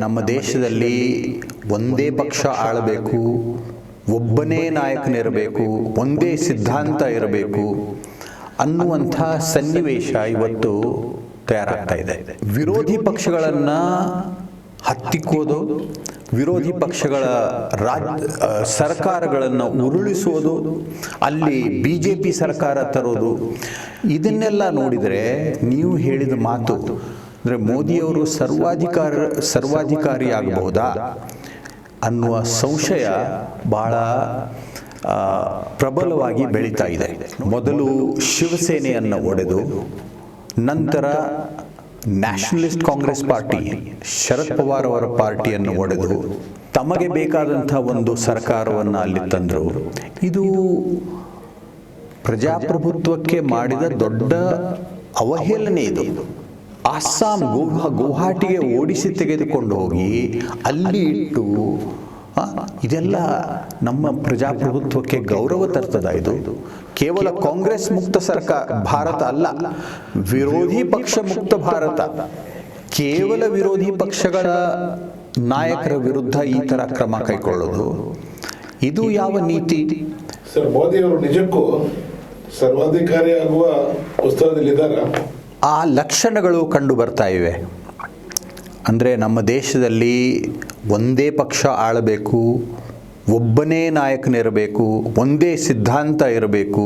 ನಮ್ಮ ದೇಶದಲ್ಲಿ ಒಂದೇ ಪಕ್ಷ ಆಳಬೇಕು, ಒಬ್ಬನೇ ನಾಯಕನಿರಬೇಕು, ಒಂದೇ ಸಿದ್ಧಾಂತ ಇರಬೇಕು ಅನ್ನುವಂಥ ಸನ್ನಿವೇಶ ಇವತ್ತು ತಯಾರಾಗ್ತಾ ಇದೆ. ವಿರೋಧಿ ಪಕ್ಷಗಳನ್ನ ಹತ್ತಿಕ್ಕೋದು, ವಿರೋಧಿ ಪಕ್ಷಗಳ ಸರ್ಕಾರಗಳನ್ನು ಉರುಳಿಸೋದು, ಅಲ್ಲಿ BJP ಸರ್ಕಾರ ತರೋದು, ಇದನ್ನೆಲ್ಲ ನೋಡಿದರೆ ನೀವು ಹೇಳಿದ ಮಾತು ಅಂದರೆ ಮೋದಿಯವರು ಸರ್ವಾಧಿಕಾರಿ ಆಗಬಹುದಾ ಅನ್ನುವ ಸಂಶಯ ಬಹಳ ಪ್ರಬಲವಾಗಿ ಬೆಳೀತಾ ಇದೆ. ಮೊದಲು ಶಿವಸೇನೆಯನ್ನು ಒಡೆದು, ನಂತರ ನ್ಯಾಷನಲಿಸ್ಟ್ ಕಾಂಗ್ರೆಸ್ ಪಾರ್ಟಿ ಶರದ್ ಪವಾರ್ ಅವರ ಪಾರ್ಟಿಯನ್ನು ಒಡೆದು ತಮಗೆ ಬೇಕಾದಂಥ ಒಂದು ಸರ್ಕಾರವನ್ನು ಅಲ್ಲಿ ತಂದರು. ಇದು ಪ್ರಜಾಪ್ರಭುತ್ವಕ್ಕೆ ಮಾಡಿದ ದೊಡ್ಡ ಅವಹೇಳನೆ. ಇದು ಅಸ್ಸಾಂ ಗುವಾಹಟಿಗೆ ಓಡಿಸಿ ತೆಗೆದುಕೊಂಡು ಹೋಗಿ ಅಲ್ಲಿ ಇಟ್ಟು, ಇದೆಲ್ಲ ನಮ್ಮ ಪ್ರಜಾಪ್ರಭುತ್ವಕ್ಕೆ ಗೌರವ ತರ್ತದ? ಇದು ಕೇವಲ ಕಾಂಗ್ರೆಸ್ ಮುಕ್ತ ಭಾರತ ಅಲ್ಲ, ವಿರೋಧಿ ಪಕ್ಷ ಮುಕ್ತ ಭಾರತ. ಕೇವಲ ವಿರೋಧಿ ಪಕ್ಷಗಳ ನಾಯಕರ ವಿರುದ್ಧ ಈ ತರ ಕ್ರಮ ಕೈಗೊಳ್ಳೋದು, ಇದು ಯಾವ ನೀತಿ? ಸರ್, ಮೋದಿ ಅವರು ನಿಜಕ್ಕೂ ಸರ್ವಾಧಿಕಾರಿ ಆಗುವ ಉತ್ಸಾಹದಲ್ಲಿದ್ದಾರೆ. ಆ ಲಕ್ಷಣಗಳು ಕಂಡು ಬರ್ತಾ ಇವೆ. ಅಂದರೆ ನಮ್ಮ ದೇಶದಲ್ಲಿ ಒಂದೇ ಪಕ್ಷ ಆಳಬೇಕು, ಒಬ್ಬನೇ ನಾಯಕನಿರಬೇಕು, ಒಂದೇ ಸಿದ್ಧಾಂತ ಇರಬೇಕು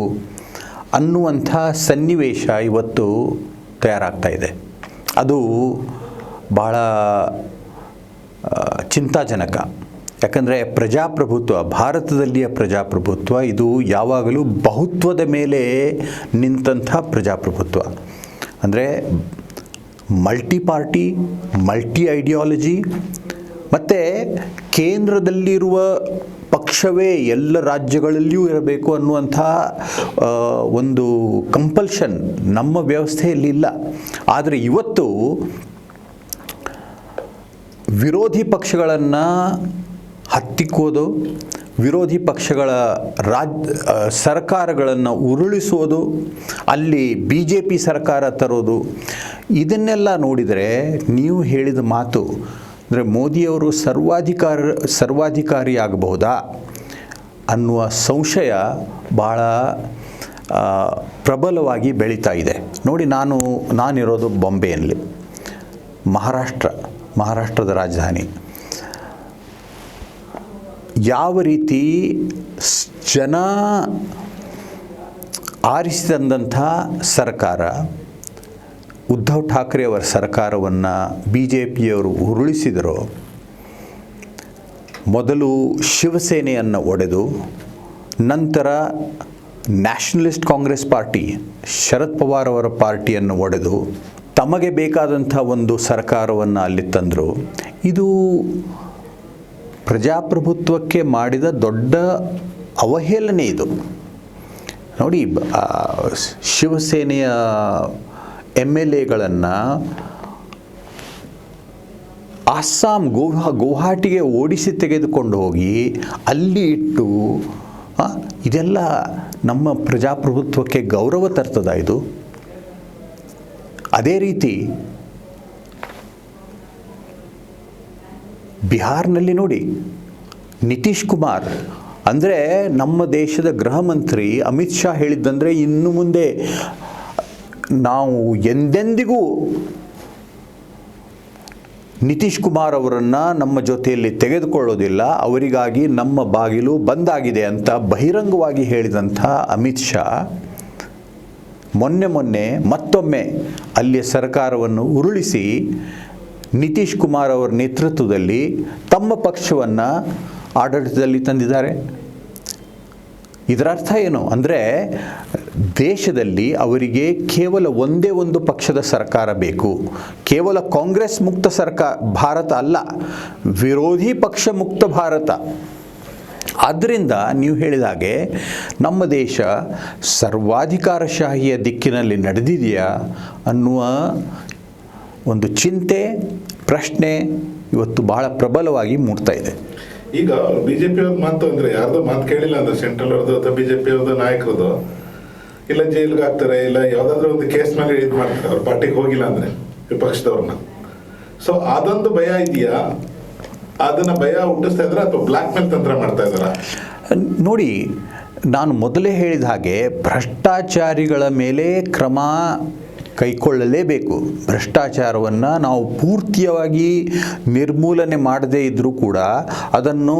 ಅನ್ನುವಂಥ ಸನ್ನಿವೇಶ ಇವತ್ತು ತಯಾರಾಗ್ತಾ ಇದೆ. ಅದು ಬಹಳ ಚಿಂತಾಜನಕ. ಯಾಕಂದರೆ ಪ್ರಜಾಪ್ರಭುತ್ವ, ಭಾರತದಲ್ಲಿಯ ಪ್ರಜಾಪ್ರಭುತ್ವ ಇದು ಯಾವಾಗಲೂ ಬಹುತ್ವದ ಮೇಲೆ ನಿಂತಹ ಪ್ರಜಾಪ್ರಭುತ್ವ. ಅಂದರೆ ಮಲ್ಟಿ ಪಾರ್ಟಿ, ಮಲ್ಟಿ ಐಡಿಯಾಲಜಿ, ಮತ್ತು ಕೇಂದ್ರದಲ್ಲಿರುವ ಪಕ್ಷವೇ ಎಲ್ಲ ರಾಜ್ಯಗಳಲ್ಲಿಯೂ ಇರಬೇಕು ಅನ್ನುವಂಥ ಒಂದು ಕಂಪಲ್ಷನ್ ನಮ್ಮ ವ್ಯವಸ್ಥೆಯಲ್ಲಿ ಇಲ್ಲ. ಆದರೆ ಇವತ್ತು ವಿರೋಧಿ ಪಕ್ಷಗಳನ್ನು ಹತ್ತಿಕ್ಕೋದು, ವಿರೋಧಿ ಪಕ್ಷಗಳ ಸರ್ಕಾರಗಳನ್ನು ಉರುಳಿಸೋದು, ಅಲ್ಲಿ BJP ಸರ್ಕಾರ ತರೋದು, ಇದನ್ನೆಲ್ಲ ನೋಡಿದರೆ ನೀವು ಹೇಳಿದ ಮಾತು ಅಂದರೆ ಮೋದಿಯವರು ಸರ್ವಾಧಿಕಾರಿ ಆಗಬಹುದಾ ಅನ್ನುವ ಸಂಶಯ ಬಹಳ ಪ್ರಬಲವಾಗಿ ಬೆಳೀತಾ ಇದೆ. ನೋಡಿ, ನಾನಿರೋದು ಬಾಂಬೆಯಲ್ಲಿ, ಮಹಾರಾಷ್ಟ್ರದ ರಾಜಧಾನಿ. ಯಾವ ರೀತಿ ಜನ ಆರಿಸಿದಂಥ ಸರ್ಕಾರ, ಉದ್ಧವ್ ಠಾಕ್ರೆ ಅವರ ಸರ್ಕಾರವನ್ನು BJPಯವರು ಉರುಳಿಸಿದರೋ, ಮೊದಲು ಶಿವಸೇನೆಯನ್ನು ಒಡೆದು, ನಂತರ ನ್ಯಾಷನಲಿಸ್ಟ್ ಕಾಂಗ್ರೆಸ್ ಪಾರ್ಟಿ ಶರದ್ ಪವಾರ್ ಅವರ ಪಾರ್ಟಿಯನ್ನು ಒಡೆದು ತಮಗೆ ಬೇಕಾದಂಥ ಒಂದು ಸರ್ಕಾರವನ್ನು ಅಲ್ಲಿ ತಂದರು. ಇದು ಪ್ರಜಾಪ್ರಭುತ್ವಕ್ಕೆ ಮಾಡಿದ ದೊಡ್ಡ ಅವಹೇಳನೆ. ಇದು ನೋಡಿ, ಶಿವಸೇನೆಯ MLAಗಳನ್ನು ಅಸ್ಸಾಂ ಗುವಾಹಟಿಗೆ ಓಡಿಸಿ ತೆಗೆದುಕೊಂಡು ಹೋಗಿ ಅಲ್ಲಿ ಇಟ್ಟು, ಇದೆಲ್ಲ ನಮ್ಮ ಪ್ರಜಾಪ್ರಭುತ್ವಕ್ಕೆ ಗೌರವ ತರ್ತದ? ಇದು ಅದೇ ರೀತಿ ಬಿಹಾರ್ನಲ್ಲಿ ನೋಡಿ, ನಿತೀಶ್ ಕುಮಾರ್ ಅಂದರೆ ನಮ್ಮ ದೇಶದ ಗೃಹ ಮಂತ್ರಿ ಅಮಿತ್ ಶಾ ಹೇಳಿದ್ದಂದರೆ, ಇನ್ನು ಮುಂದೆ ನಾವು ಎಂದೆಂದಿಗೂ ನಿತೀಶ್ ಕುಮಾರ್ ಅವರನ್ನು ನಮ್ಮ ಜೊತೆಯಲ್ಲಿ ತೆಗೆದುಕೊಳ್ಳೋದಿಲ್ಲ, ಅವರಿಗಾಗಿ ನಮ್ಮ ಬಾಗಿಲು ಬಂದಾಗಿದೆ ಅಂತ ಬಹಿರಂಗವಾಗಿ ಹೇಳಿದಂಥ ಅಮಿತ್ ಶಾ ಮೊನ್ನೆ ಮತ್ತೊಮ್ಮೆ ಅಲ್ಲಿಯ ಸರ್ಕಾರವನ್ನು ಉರುಳಿಸಿ ನಿತೀಶ್ ಕುಮಾರ್ ಅವರ ನೇತೃತ್ವದಲ್ಲಿ ತಮ್ಮ ಪಕ್ಷವನ್ನು ಆಡಳಿತದಲ್ಲಿ ತಂದಿದ್ದಾರೆ. ಇದರ ಅರ್ಥ ಏನು ಅಂದರೆ, ದೇಶದಲ್ಲಿ ಅವರಿಗೆ ಕೇವಲ ಒಂದೇ ಒಂದು ಪಕ್ಷದ ಸರ್ಕಾರ ಬೇಕು. ಕೇವಲ ಕಾಂಗ್ರೆಸ್ ಮುಕ್ತ ಭಾರತ ಅಲ್ಲ, ವಿರೋಧಿ ಪಕ್ಷ ಮುಕ್ತ ಭಾರತ. ಆದ್ದರಿಂದ ನೀವು ಹೇಳಿದ ಹಾಗೆ ನಮ್ಮ ದೇಶ ಸರ್ವಾಧಿಕಾರಶಾಹಿಯ ದಿಕ್ಕಿನಲ್ಲಿ ನಡೆದಿದೆಯಾ ಅನ್ನುವ ಒಂದು ಚಿಂತೆ, ಪ್ರಶ್ನೆ ಇವತ್ತು ಬಹಳ ಪ್ರಬಲವಾಗಿ ಮೂಡ್ತಾ ಇದೆ. ಈಗ BJP ಅವ್ರ ಮಾತು ಅಂದರೆ, ಯಾರ್ದೋ ಮಾತು ಕೇಳಿಲ್ಲ ಅಂದ್ರೆ, ಸೆಂಟ್ರಲ್ ಅವ್ರದ್ದು ಅಥವಾ BJP ಅವ್ರದ್ದು ನಾಯಕರದು, ಇಲ್ಲ ಜೈಲಿಗೆ ಹಾಕ್ತಾರೆ, ಇಲ್ಲ ಯಾವುದಾದ್ರೂ ಒಂದು ಕೇಸ್ ಮೇಲೆ ಇದು ಮಾಡ್ತಾರೆ, ಅವ್ರ ಪಾರ್ಟಿಗೆ ಹೋಗಿಲ್ಲ ಅಂದರೆ ವಿಪಕ್ಷದವ್ರನ್ನ. ಸೊ ಅದೊಂದು ಭಯ ಇದೆಯಾ? ಅದನ್ನ ಭಯ ಹುಟ್ಟಿಸ್ತಾ ಇದ್ರ ಅಥವಾ ಬ್ಲ್ಯಾಕ್ ಮೇಲ್ ತಂತ್ರ ಮಾಡ್ತಾ ಇದ್ದಾರಾ? ನೋಡಿ, ನಾನು ಮೊದಲೇ ಹೇಳಿದ ಹಾಗೆ ಭ್ರಷ್ಟಾಚಾರಿಗಳ ಮೇಲೆ ಕ್ರಮ ಕೈಗೊಳ್ಳಲೇಬೇಕು. ಭ್ರಷ್ಟಾಚಾರವನ್ನು ನಾವು ಪೂರ್ತಿಯಾಗಿ ನಿರ್ಮೂಲನೆ ಮಾಡದೇ ಇದ್ದರೂ ಕೂಡ ಅದನ್ನು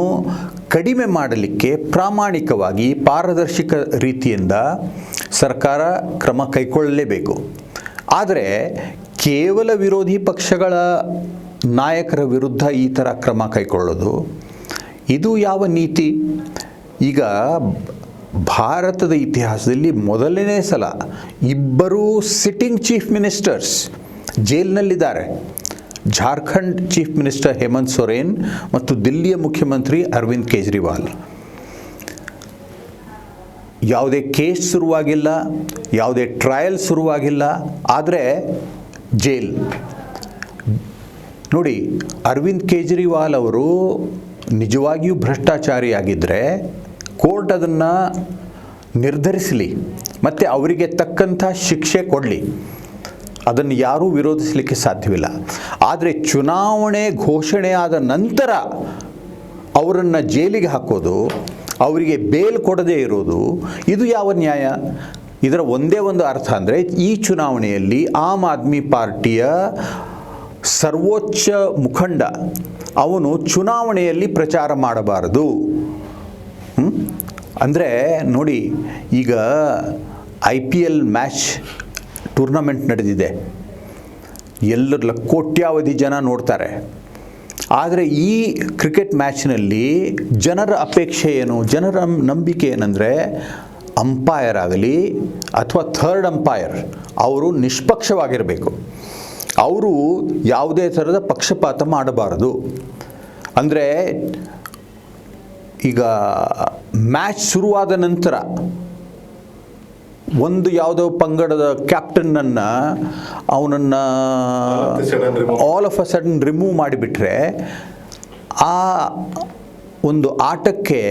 ಕಡಿಮೆ ಮಾಡಲಿಕ್ಕೆ ಪ್ರಾಮಾಣಿಕವಾಗಿ ಪಾರದರ್ಶಕ ರೀತಿಯಿಂದ ಸರ್ಕಾರ ಕ್ರಮ ಕೈಗೊಳ್ಳಲೇಬೇಕು. ಆದರೆ ಕೇವಲ ವಿರೋಧಿ ಪಕ್ಷಗಳ ನಾಯಕರ ವಿರುದ್ಧ ಈ ಥರ ಕ್ರಮ ಕೈಗೊಳ್ಳೋದು ಇದು ಯಾವ ನೀತಿ? ಈಗ ಭಾರತದ ಇತಿಹಾಸದಲ್ಲಿ ಮೊದಲನೇ ಸಲ ಇಬ್ಬರು ಸಿಟ್ಟಿಂಗ್ ಚೀಫ್ ಮಿನಿಸ್ಟರ್ಸ್ ಜೈಲಿನಲ್ಲಿದ್ದಾರೆ. ಜಾರ್ಖಂಡ್ ಚೀಫ್ ಮಿನಿಸ್ಟರ್ ಹೇಮಂತ್ ಸೊರೇನ್ ಮತ್ತು ದಿಲ್ಲಿಯ ಮುಖ್ಯಮಂತ್ರಿ ಅರವಿಂದ್ ಕೇಜ್ರಿವಾಲ್. ಯಾವುದೇ ಕೇಸ್ ಶುರುವಾಗಿಲ್ಲ, ಯಾವುದೇ ಟ್ರಯಲ್ ಶುರುವಾಗಿಲ್ಲ, ಆದರೆ ಜೈಲ್. ನೋಡಿ, ಅರವಿಂದ್ ಕೇಜ್ರಿವಾಲ್ ಅವರು ನಿಜವಾಗಿಯೂ ಭ್ರಷ್ಟಾಚಾರಿಯಾಗಿದ್ದರೆ ಕೋರ್ಟ್ ಅದನ್ನು ನಿರ್ಧರಿಸಲಿ ಮತ್ತು ಅವರಿಗೆ ತಕ್ಕಂಥ ಶಿಕ್ಷೆ ಕೊಡಲಿ, ಅದನ್ನು ಯಾರೂ ವಿರೋಧಿಸಲಿಕ್ಕೆ ಸಾಧ್ಯವಿಲ್ಲ. ಆದರೆ ಚುನಾವಣೆ ಘೋಷಣೆ ಆದ ನಂತರ ಅವರನ್ನು ಜೈಲಿಗೆ ಹಾಕೋದು, ಅವರಿಗೆ ಬೇಲ್ ಕೊಡದೇ ಇರೋದು, ಇದು ಯಾವ ನ್ಯಾಯ? ಇದರ ಒಂದೇ ಒಂದು ಅರ್ಥ ಅಂದರೆ ಈ ಚುನಾವಣೆಯಲ್ಲಿ ಆಮ್ ಆದ್ಮಿ ಪಾರ್ಟಿಯ ಸರ್ವೋಚ್ಚ ಮುಖಂಡ ಅವನು ಚುನಾವಣೆಯಲ್ಲಿ ಪ್ರಚಾರ ಮಾಡಬಾರದು. ಅಂದರೆ ನೋಡಿ, ಈಗ IPL ಮ್ಯಾಚ್ ಟೂರ್ನಮೆಂಟ್ ನಡೆದಿದೆ, ಎಲ್ಲರ ಕೋಟ್ಯಾವಧಿ ಜನ ನೋಡ್ತಾರೆ. ಆದರೆ ಈ ಕ್ರಿಕೆಟ್ ಮ್ಯಾಚ್ನಲ್ಲಿ ಜನರ ಅಪೇಕ್ಷೆ ಏನು, ಜನರ ನಂಬಿಕೆ ಏನಂದರೆ ಅಂಪೈರ್ ಆಗಲಿ ಅಥವಾ ಥರ್ಡ್ ಅಂಪೈರ್ ಅವರು ನಿಷ್ಪಕ್ಷವಾಗಿರಬೇಕು, ಅವರು ಯಾವುದೇ ಥರದ ಪಕ್ಷಪಾತ ಮಾಡಬಾರದು. ಅಂದರೆ ಈಗ ಮ್ಯಾಚ್ ಶುರುವಾದ ನಂತರ ಒಂದು ಯಾವುದೋ ಪಂಗಡದ ಕ್ಯಾಪ್ಟನ್ನನ್ನು ಅವನನ್ನು all of a sudden remove ಮಾಡಿಬಿಟ್ರೆ ಆ ಒಂದು ಆಟಕ್ಕೆ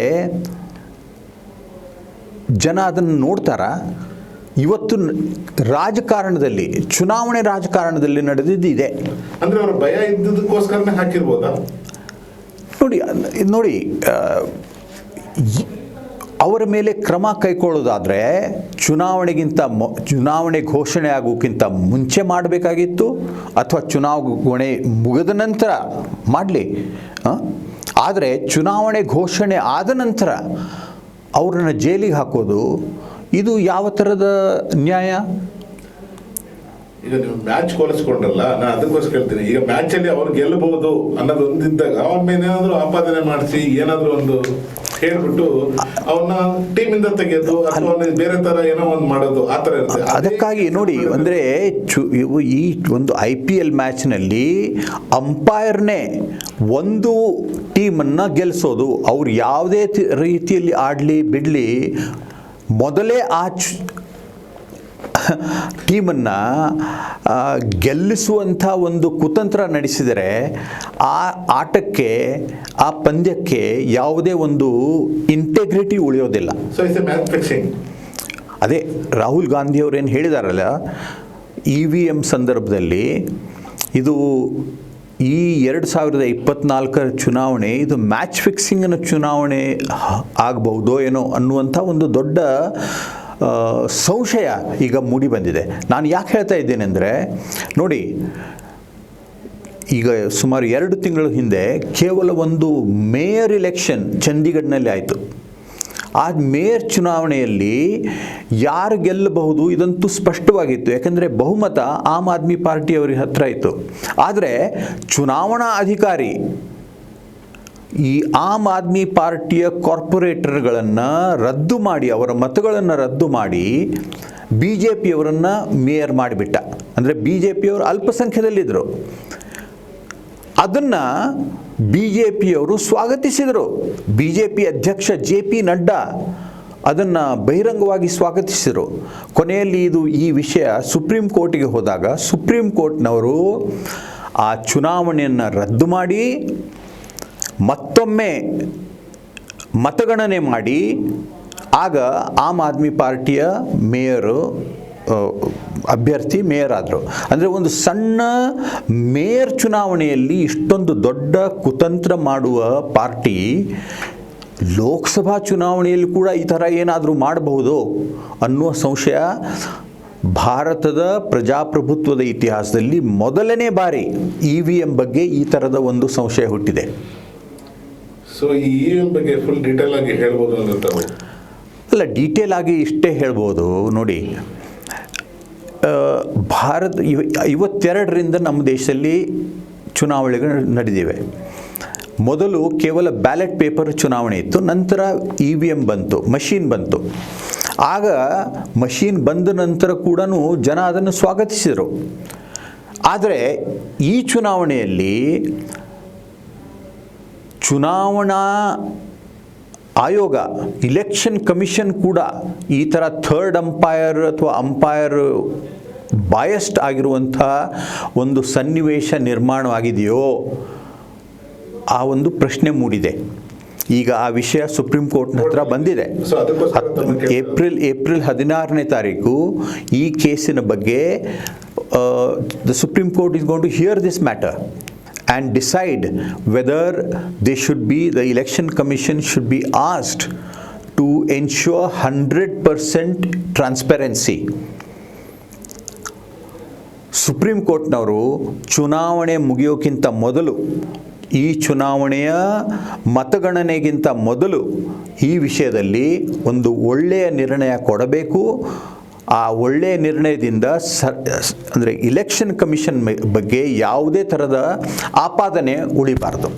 ಜನ ಅದನ್ನು ನೋಡ್ತಾರಾ? ಇವತ್ತು ರಾಜಕಾರಣದಲ್ಲಿ, ಚುನಾವಣೆ ರಾಜಕಾರಣದಲ್ಲಿ ನಡೆದಿದ್ದಿದೆ. ಅಂದ್ರೆ ಅವರ ಭಯ ಇದ್ದದಕ್ಕೋಸ್ಕರನೇ ಹಾಕಿರ್ಬೋದಾ? ನೋಡಿ, ಅವರ ಮೇಲೆ ಕ್ರಮ ಕೈಗೊಳ್ಳೋದಾದರೆ ಚುನಾವಣೆ ಘೋಷಣೆ ಆಗೋಕ್ಕಿಂತ ಮುಂಚೆ ಮಾಡಬೇಕಾಗಿತ್ತು, ಅಥವಾ ಚುನಾವಣೆ ಮುಗಿದ ನಂತರ ಮಾಡಲಿ. ಆದರೆ ಚುನಾವಣೆ ಘೋಷಣೆ ಆದ ನಂತರ ಅವರನ್ನು ಜೈಲಿಗೆ ಹಾಕೋದು ಇದು ಯಾವ ಥರದ ನ್ಯಾಯ? ಈಗ ನೀವು ಮ್ಯಾಚ್ ಹೋಲಿಸ್ಕೊಂಡ್ರಲ್ಲ, ನಾನು ಅದಕ್ಕೋಸ್ಕರ ಹೇಳ್ತೀನಿ. ಈಗ ಮ್ಯಾಚ್ ಅಲ್ಲಿ ಅವ್ರು ಗೆಲ್ಲಬಹುದು ಅನ್ನೋದು ಒಂದಿದ್ದಾಗ ಅವನ ಮೇಲೆ ಏನಾದ್ರು ಆಪಾದನೆ ಮಾಡಿಸಿ ಏನಾದ್ರು ಒಂದು ಹೇಳ್ಬಿಟ್ಟು ಅವನ್ನ ಟೀಮ್ ಇಂದ ತೆಗೆಯೋದು ಅಥವಾ ಬೇರೆ ತರ ಏನೋ ಒಂದು ಮಾಡೋದು, ಆ ತರ ಇರುತ್ತೆ. ಅದಕ್ಕಾಗಿ ನೋಡಿ, ಅಂದರೆ ಈ ಒಂದು IPL ಮ್ಯಾಚ್ನಲ್ಲಿ ಅಂಪೈರ್ನೇ ಒಂದು ಟೀಮನ್ನು ಗೆಲ್ಲಿಸೋದು, ಅವ್ರು ಯಾವುದೇ ರೀತಿಯಲ್ಲಿ ಆಡಲಿ ಬಿಡಲಿ, ಮೊದಲೇ ಆ ಟೀಮನ್ನು ಗೆಲ್ಲಿಸುವಂಥ ಒಂದು ಕುತಂತ್ರ ನಡೆಸಿದರೆ ಆ ಆಟಕ್ಕೆ, ಆ ಪಂದ್ಯಕ್ಕೆ ಯಾವುದೇ ಒಂದು ಇಂಟೆಗ್ರಿಟಿ ಉಳಿಯೋದಿಲ್ಲ. ಅದೇ ರಾಹುಲ್ ಗಾಂಧಿಯವರೇನು ಹೇಳಿದಾರಲ್ಲ, EVM ಸಂದರ್ಭದಲ್ಲಿ ಇದು ಈ 2024 ಚುನಾವಣೆ ಇದು ಮ್ಯಾಚ್ ಫಿಕ್ಸಿಂಗಿನ ಚುನಾವಣೆ ಆಗಬಹುದೋ ಏನೋ ಅನ್ನುವಂಥ ಒಂದು ದೊಡ್ಡ ಸಂಶಯ ಈಗ ಮೂಡಿ ಬಂದಿದೆ. ನಾನು ಯಾಕೆ ಹೇಳ್ತಾ ಇದ್ದೇನೆ ಅಂದರೆ, ನೋಡಿ, ಈಗ ಸುಮಾರು 2 ತಿಂಗಳ ಹಿಂದೆ ಕೇವಲ ಒಂದು ಮೇಯರ್ ಇಲೆಕ್ಷನ್ ಚಂಡೀಗಢನಲ್ಲಿ ಆಯಿತು. ಆ ಮೇಯರ್ ಚುನಾವಣೆಯಲ್ಲಿ ಯಾರು ಗೆಲ್ಲಬಹುದು ಇದಂತೂ ಸ್ಪಷ್ಟವಾಗಿತ್ತು, ಯಾಕಂದರೆ ಬಹುಮತ ಆಮ್ ಆದ್ಮಿ ಪಾರ್ಟಿಯವರ ಹತ್ರ ಇತ್ತು. ಆದರೆ ಚುನಾವಣಾ ಅಧಿಕಾರಿ ಈ ಆಮ್ ಆದ್ಮಿ ಪಾರ್ಟಿಯ ಕಾರ್ಪೊರೇಟರ್ಗಳನ್ನು ರದ್ದು ಮಾಡಿ, ಅವರ ಮತಗಳನ್ನು ರದ್ದು ಮಾಡಿ BJPಯವರನ್ನು ಮೇಯರ್ ಮಾಡಿಬಿಟ್ಟ. ಅಂದರೆ BJPಯವರು ಅಲ್ಪಸಂಖ್ಯೆಯಲ್ಲಿದ್ದರು, ಅದನ್ನು BJPಯವರು ಸ್ವಾಗತಿಸಿದರು. BJP ಅಧ್ಯಕ್ಷ JP ನಡ್ಡಾ ಅದನ್ನು ಬಹಿರಂಗವಾಗಿ ಸ್ವಾಗತಿಸಿದರು. ಕೊನೆಯಲ್ಲಿ ಈ ವಿಷಯ ಸುಪ್ರೀಂ ಕೋರ್ಟಿಗೆ ಹೋದಾಗ ಸುಪ್ರೀಂ ಕೋರ್ಟ್ನವರು ಆ ಚುನಾವಣೆಯನ್ನು ರದ್ದು ಮಾಡಿ ಮತ್ತೊಮ್ಮೆ ಮತಗಣನೆ ಮಾಡಿ ಆಗ ಆಮ್ ಆದ್ಮಿ ಪಾರ್ಟಿಯ ಮೇಯರು ಅಭ್ಯರ್ಥಿ ಮೇಯರ್ ಆದರು. ಅಂದರೆ ಒಂದು ಸಣ್ಣ ಮೇಯರ್ ಚುನಾವಣೆಯಲ್ಲಿ ಇಷ್ಟೊಂದು ದೊಡ್ಡ ಕುತಂತ್ರ ಮಾಡುವ ಪಾರ್ಟಿ ಲೋಕಸಭಾ ಚುನಾವಣೆಯಲ್ಲಿ ಕೂಡ ಈ ಥರ ಏನಾದರೂ ಮಾಡಬಹುದು ಅನ್ನುವ ಸಂಶಯ ಭಾರತದ ಪ್ರಜಾಪ್ರಭುತ್ವದ ಇತಿಹಾಸದಲ್ಲಿ ಮೊದಲನೇ ಬಾರಿ EVM ಬಗ್ಗೆ ಈ ಥರದ ಒಂದು ಸಂಶಯ ಹುಟ್ಟಿದೆ. ಸೊ ಈ EVM ಬಗ್ಗೆ ಫುಲ್ ಡೀಟೇಲ್ ಆಗಿ ಹೇಳ್ಬೋದು ಅಂತ ಅಲ್ಲ, ಡೀಟೇಲ್ ಆಗಿ ಇಷ್ಟೇ ಹೇಳ್ಬೋದು ನೋಡಿ. ಭಾರತ 52ರಿಂದ ನಮ್ಮ ದೇಶದಲ್ಲಿ ಚುನಾವಣೆಗಳು ನಡೆದಿವೆ. ಮೊದಲು ಕೇವಲ ಬ್ಯಾಲೆಟ್ ಪೇಪರ್ ಚುನಾವಣೆ ಇತ್ತು, ನಂತರ EVM ಬಂತು, ಮಷೀನ್ ಬಂತು. ಆಗ ಮಷೀನ್ ಬಂದ ನಂತರ ಕೂಡ ಜನ ಅದನ್ನು ಸ್ವಾಗತಿಸಿದರು. ಆದರೆ ಈ ಚುನಾವಣೆಯಲ್ಲಿ ಚುನಾವಣಾ ಆಯೋಗ, ಇಲೆಕ್ಷನ್ ಕಮಿಷನ್ ಕೂಡ ಈ ಥರ ಥರ್ಡ್ ಅಂಪೈರ್ ಅಥವಾ ಅಂಪೈರ್ ಬಾಯಸ್ಡ್ ಆಗಿರುವಂಥ ಒಂದು ಸನ್ನಿವೇಶ ನಿರ್ಮಾಣವಾಗಿದೆಯೋ ಆ ಒಂದು ಪ್ರಶ್ನೆ ಮೂಡಿದೆ. ಈಗ ಆ ವಿಷಯ ಸುಪ್ರೀಂ ಕೋರ್ಟ್ನ ಹತ್ರ ಬಂದಿದೆ. ಏಪ್ರಿಲ್ 16ನೇ ತಾರೀಕು ಈ ಕೇಸಿನ ಬಗ್ಗೆ the supreme court is going to hear this matter and decide whether the election commission should be asked to ensure 100% transparency. Supreme ಕೋರ್ಟ್ನವರು ಚುನಾವಣೆ ಮುಗಿಯೋಕ್ಕಿಂತ ಮೊದಲು, ಈ ಚುನಾವಣೆಯ ಮತಗಣನೆಗಿಂತ ಮೊದಲು ಈ ವಿಷಯದಲ್ಲಿ ಒಂದು ಒಳ್ಳೆಯ ನಿರ್ಣಯ ಕೊಡಬೇಕು. ಆ ಒಳ್ಳೆಯ ನಿರ್ಣಯದಿಂದ ಅಂದರೆ ಇಲೆಕ್ಷನ್ ಕಮಿಷನ್ ಬಗ್ಗೆ ಯಾವುದೇ ಥರದ ಆಪಾದನೆ ಉಳಿಬಾರ್ದು.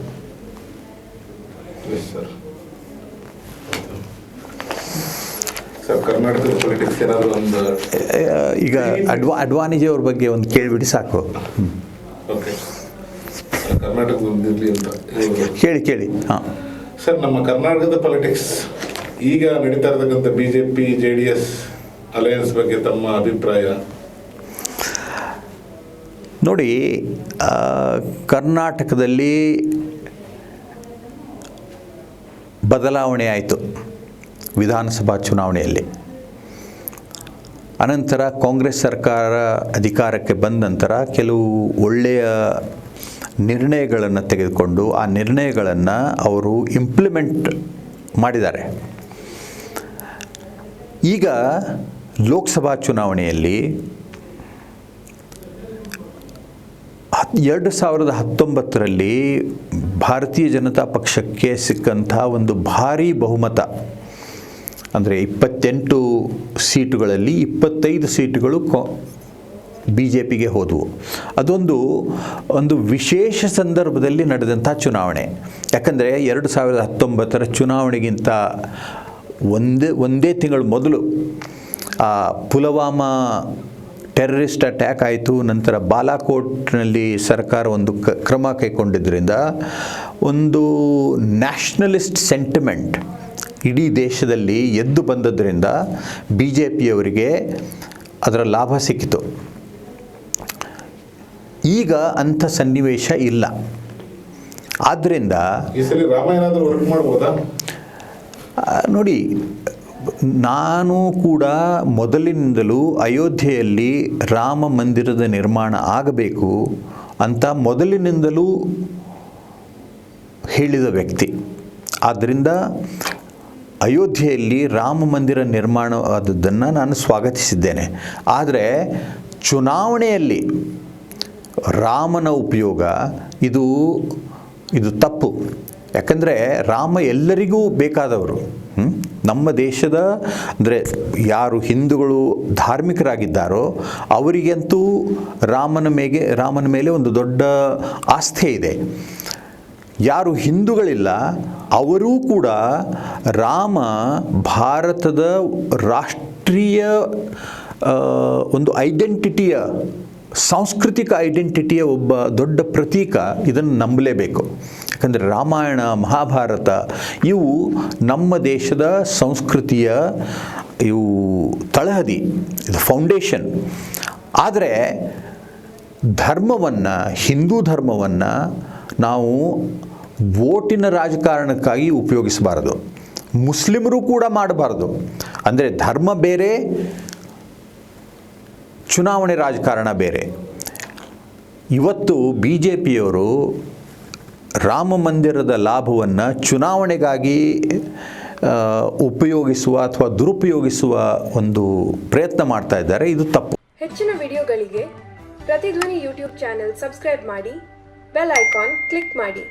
ಕರ್ನಾಟಕದ ಪೊಲಿಟಿಕ್ಸ್ ಏನಾದರೂ ಒಂದು ಈಗ ಅಡ್ವಾಣಿಜಿ ಅವ್ರ ಬಗ್ಗೆ ಒಂದು ಕೇಳಿಬಿಡಿ ಸಾಕು. ಓಕೆ, ಕರ್ನಾಟಕದಲ್ಲಿ ಅಂತ ಕೇಳಿ. ಹಾಂ ಸರ್, ನಮ್ಮ ಕರ್ನಾಟಕದ ಪೊಲಿಟಿಕ್ಸ್ ಈಗ ನಡೀತಾ ಇರತಕ್ಕಂಥ BJP JDS ಅಲಯನ್ಸ್ ಬಗ್ಗೆ ತಮ್ಮ ಅಭಿಪ್ರಾಯ? ನೋಡಿ, ಕರ್ನಾಟಕದಲ್ಲಿ ಬದಲಾವಣೆ ಆಯಿತು ವಿಧಾನಸಭಾ ಚುನಾವಣೆಯಲ್ಲಿ. ಅನಂತರ ಕಾಂಗ್ರೆಸ್ ಸರ್ಕಾರ ಅಧಿಕಾರಕ್ಕೆ ಬಂದ ನಂತರ ಕೆಲವು ಒಳ್ಳೆಯ ನಿರ್ಣಯಗಳನ್ನು ತೆಗೆದುಕೊಂಡು ಆ ನಿರ್ಣಯಗಳನ್ನು ಅವರು ಇಂಪ್ಲಿಮೆಂಟ್ ಮಾಡಿದ್ದಾರೆ. ಈಗ ಲೋಕಸಭಾ ಚುನಾವಣೆಯಲ್ಲಿ 2019ರಲ್ಲಿ ಭಾರತೀಯ ಜನತಾ ಪಕ್ಷಕ್ಕೆ ಸಿಕ್ಕಂಥ ಒಂದು ಭಾರೀ ಬಹುಮತ, ಅಂದರೆ 28 ಸೀಟುಗಳಲ್ಲಿ 25 ಸೀಟುಗಳು BJPಗೆ ಹೋದವು. ಅದೊಂದು ವಿಶೇಷ ಸಂದರ್ಭದಲ್ಲಿ ನಡೆದಂಥ ಚುನಾವಣೆ. ಯಾಕಂದರೆ 2019ರ ಚುನಾವಣೆಗಿಂತ ಒಂದೇ ತಿಂಗಳು ಮೊದಲು ಪುಲವಾಮಾ ಟೆರರಿಸ್ಟ್ ಅಟ್ಯಾಕ್ ಆಯಿತು. ನಂತರ ಬಾಲಾಕೋಟ್ನಲ್ಲಿ ಸರ್ಕಾರ ಒಂದು ಕ್ರಮ ಕೈಗೊಂಡಿದ್ದರಿಂದ ಒಂದು ನ್ಯಾಷನಲಿಸ್ಟ್ ಸೆಂಟಿಮೆಂಟ್ ಇಡೀ ದೇಶದಲ್ಲಿ ಎದ್ದು ಬಂದದ್ದರಿಂದ BJPಯವರಿಗೆ ಅದರ ಲಾಭ ಸಿಕ್ಕಿತು. ಈಗ ಅಂಥ ಸನ್ನಿವೇಶ ಇಲ್ಲ. ಆದ್ದರಿಂದ ಈ ಸಲ ರಾಮಾಯಣಾದರೂ ವರ್ಕ್ ಮಾಡ್ಬೋದಾ? ನೋಡಿ, ನಾನು ಕೂಡ ಮೊದಲಿನಿಂದಲೂ ಅಯೋಧ್ಯೆಯಲ್ಲಿ ರಾಮ ಮಂದಿರದ ನಿರ್ಮಾಣ ಆಗಬೇಕು ಅಂತ ಮೊದಲಿನಿಂದಲೂ ಹೇಳಿದ ವ್ಯಕ್ತಿ. ಆದ್ದರಿಂದ ಅಯೋಧ್ಯೆಯಲ್ಲಿ ರಾಮ ಮಂದಿರ ನಿರ್ಮಾಣ ಆದದ್ದನ್ನು ನಾನು ಸ್ವಾಗತಿಸಿದ್ದೇನೆ. ಆದರೆ ಚುನಾವಣೆಯಲ್ಲಿ ರಾಮನ ಉಪಯೋಗ ಇದು ತಪ್ಪು. ಯಾಕಂದರೆ ರಾಮ ಎಲ್ಲರಿಗೂ ಬೇಕಾದವರು. ನಮ್ಮ ದೇಶದ ಅಂದರೆ ಯಾರು ಹಿಂದೂಗಳು ಧಾರ್ಮಿಕರಾಗಿದ್ದಾರೋ ಅವರಿಗಂತೂ ರಾಮನ ಮೇಲೆ ಒಂದು ದೊಡ್ಡ ಆಸ್ಥೆ ಇದೆ. ಯಾರು ಹಿಂದೂಗಳಿಲ್ಲ ಅವರೂ ಕೂಡ ರಾಮ ಭಾರತದ ರಾಷ್ಟ್ರೀಯ ಒಂದು ಐಡೆಂಟಿಟಿಯ, ಸಾಂಸ್ಕೃತಿಕ ಐಡೆಂಟಿಟಿಯ ಒಬ್ಬ ದೊಡ್ಡ ಪ್ರತೀಕ. ಇದನ್ನು ನಂಬಲೇಬೇಕು. ಯಾಕಂದರೆ ರಾಮಾಯಣ, ಮಹಾಭಾರತ ಇವು ನಮ್ಮ ದೇಶದ ಸಂಸ್ಕೃತಿಯ ಇವು ತಳಹದಿ, ಇದು ಫೌಂಡೇಶನ್. ಆದರೆ ಧರ್ಮವನ್ನು, ಹಿಂದೂ ಧರ್ಮವನ್ನು ನಾವು ವೋಟಿನ ರಾಜಕಾರಣಕ್ಕಾಗಿ ಉಪಯೋಗಿಸಬಾರದು. ಮುಸ್ಲಿಮರು ಕೂಡ ಮಾಡಬಾರ್ದು. ಅಂದರೆ ಧರ್ಮ ಬೇರೆ, ಚುನಾವಣೆ ರಾಜಕಾರಣ ಬೇರೆ. ಇವತ್ತು ಬಿ ಜೆ ಪಿಯವರು ರಾಮ ಮಂದಿರದ ಲಾಭವನ್ನು ಚುನಾವಣೆಗಾಗಿ ಉಪಯೋಗಿಸುವ ಅಥವಾ ದುರುಪಯೋಗಿಸುವ ಒಂದು ಪ್ರಯತ್ನ ಮಾಡ್ತಾ ಇದ್ದಾರೆ. ಇದು ತಪ್ಪು. ಹೆಚ್ಚಿನ ವಿಡಿಯೋಗಳಿಗೆ ಪ್ರತಿಧ್ವನಿ ಯೂಟ್ಯೂಬ್ ಚಾನೆಲ್ ಸಬ್ಸ್ಕ್ರೈಬ್ ಮಾಡಿ, ಬೆಲ್ ಐಕಾನ್ ಕ್ಲಿಕ್ ಮಾಡಿ.